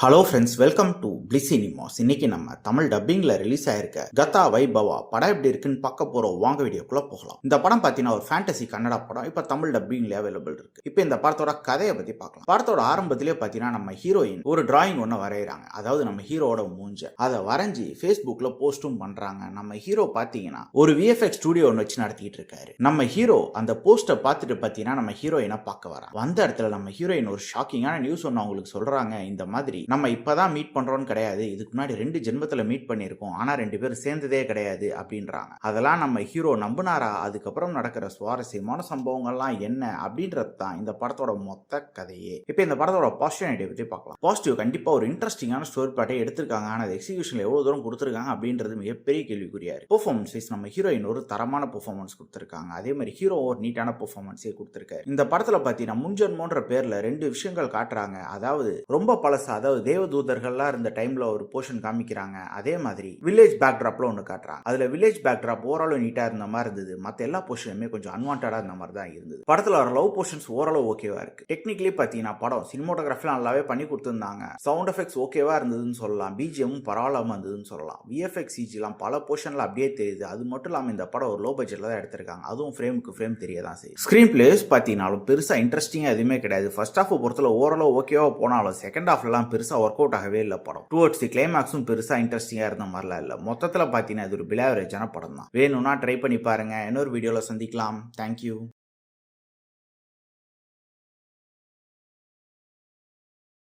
Hello friends, welcome to bliss cinemas. இன்னைக்கு நம்ம Tamil டப்பிங்ல release ஆயிருக்க கதா வைபவா படம் எப்படி இருக்குன்னு பார்க்க போறோம். வாங்க வீடியோக்குள்ள போகலாம். இந்த படம் பார்த்தீங்கன்னா ஒரு ஃபேண்டசி கன்னடா படம். இப்போ தமிழ் டப்பிங்ல அவைலபிள் இருக்கு. இப்போ இந்த படத்தோட கதையை பத்தி பார்க்கலாம். படத்தோட ஆரம்பத்திலே பார்த்தீங்கன்னா நம்ம ஹீரோயின் ஒரு டிராயிங் ஒன்று வரைகிறாங்க. அதாவது நம்ம ஹீரோட மூஞ்ச அதை வரைஞ்சி ஃபேஸ்புக்ல போஸ்டும் பண்றாங்க. நம்ம ஹீரோ பார்த்தீங்கன்னா ஒரு விஎஃப்எக்ஸ் ஸ்டுடியோ ஒன்று வச்சு நடத்திட்டு இருக்காரு. நம்ம ஹீரோ அந்த போஸ்டை பார்த்துட்டு பார்த்தீங்கன்னா நம்ம ஹீரோயினை பார்க்க வராங்க. வந்த இடத்துல நம்ம ஹீரோயின் ஒரு ஷாக்கிங்கான நியூஸ் ஒன்று அவங்களுக்கு சொல்றாங்க. இந்த மாதிரி நம்ம இப்பதான் மீட் பண்றோம்னு கிடையாது, இதுக்கு முன்னாடி 2 ஜென்மத்துல மீட் பண்ணியிருக்கோம், ஆனா 2 பேரும் சேர்ந்ததே கிடையாது அப்படின்றாங்க. அதெல்லாம் நம்ம ஹீரோ நம்பினாரா? அதுக்கப்புறம் நடக்கிற சுவாரஸ்யமான சம்பவங்கள்லாம் என்ன அப்படின்றது தான் இந்த படத்தோட மொத்த கதையே. இப்போ இந்த படத்தோட பாசிட்டிவ் ஐடியா பத்தி பார்க்கலாம். பாசிட்டிவ், கண்டிப்பா ஒரு இன்ட்ரெஸ்டிங்கான ஸ்டோரி பாட்டை எடுத்திருக்காங்க. ஆனா அது எக்ஸிகியூஷன்ல எவ்வளவு தூரம் கொடுத்திருக்காங்க அப்படின்றது மிகப்பெரிய கேள்விக்குறியாரு. பெர்ஃபார்மன்ஸ் வைஸ் நம்ம ஹீரோயின் ஒரு தரமான பெர்ஃபார்மன்ஸ் கொடுத்திருக்காங்க. அதே மாதிரி ஹீரோ ஒரு நீட்டான பெர்ஃபார்மன்ஸே கொடுத்திருக்காரு. இந்த படத்துல பாத்தீங்கன்னா முன்ஜென்மோன்ற பேர்ல 2 விஷயங்கள் காட்டுறாங்க. அதாவது ரொம்ப பழசு, அதாவது தேவதூதர்கள்லாம் இருந்த டைம்ல ஒரு போர்ஷன் காமிக்கிறாங்க. அதே மாதிரி வில்லேஜ் பேக்ட்ராப்ல ஒன்று காட்டுறாங்க. அதுல வில்லேஜ் பேக்ட்ராப் ஓரளவு நீட்டா இருந்த மாதிரி இருந்தது. மற்ற எல்லா போர்ஷனுமே கொஞ்சம் அன்வான்டா இருந்த மாதிரி தான் இருந்தது. படத்துல வர லவ் போர்ஷன்ஸ் ஓரளவு ஓகேவா இருக்கு. டெக்னிக்கலி பாத்தீங்கன்னா படம் சினிமோட்டோகிராஃபிலாம் நல்லாவே பண்ணி கொடுத்திருந்தாங்க. சவுண்ட் எஃபெக்ட்ஸ் ஓகேவா இருந்ததுன்னு சொல்லலாம். பிஜிஎம் பரவாயில்லாம இருந்ததுன்னு சொல்லலாம். விஎஃப்எக்ஸ் சிஜிலாம் பல போர்ஷன்ல அப்படியே தெரியுது. அது மட்டும் இல்லாம இந்த படம் ஒரு லோ பட்ஜெட்ல தான் எடுத்திருக்காங்க. அதுவும் ஃப்ரேமுக்கு ஃப்ரேம் தெரியதான் செய்யும். ஸ்கிரீன் பிளேஸ் பாத்தீங்கன்னாலும் பெருசா இன்ட்ரெஸ்டிங்கா எதுவுமே கிடையாது. ஃபர்ஸ்ட் ஹாஃப் பொறுத்தல ஓரளவு ஓகேவா போனாலும் செகண்ட் ஹாஃப்லாம் பெருசா ஒர்க் அவுட் ஆகவே இல்லை படம். டுவர்ட்ஸ் தி கிளைமாக்ஸும் பெருசா இன்ட்ரெஸ்டிங்கா இருந்த மாதிரிலாம் இல்லை. மொத்தத்தில் பார்த்தீங்கன்னா இது ஒரு பிலாவரேஜான படம் தான். வேணும்னா ட்ரை பண்ணி பாருங்க. இன்னொரு வீடியோல சந்திக்கலாம். தேங்க்யூ.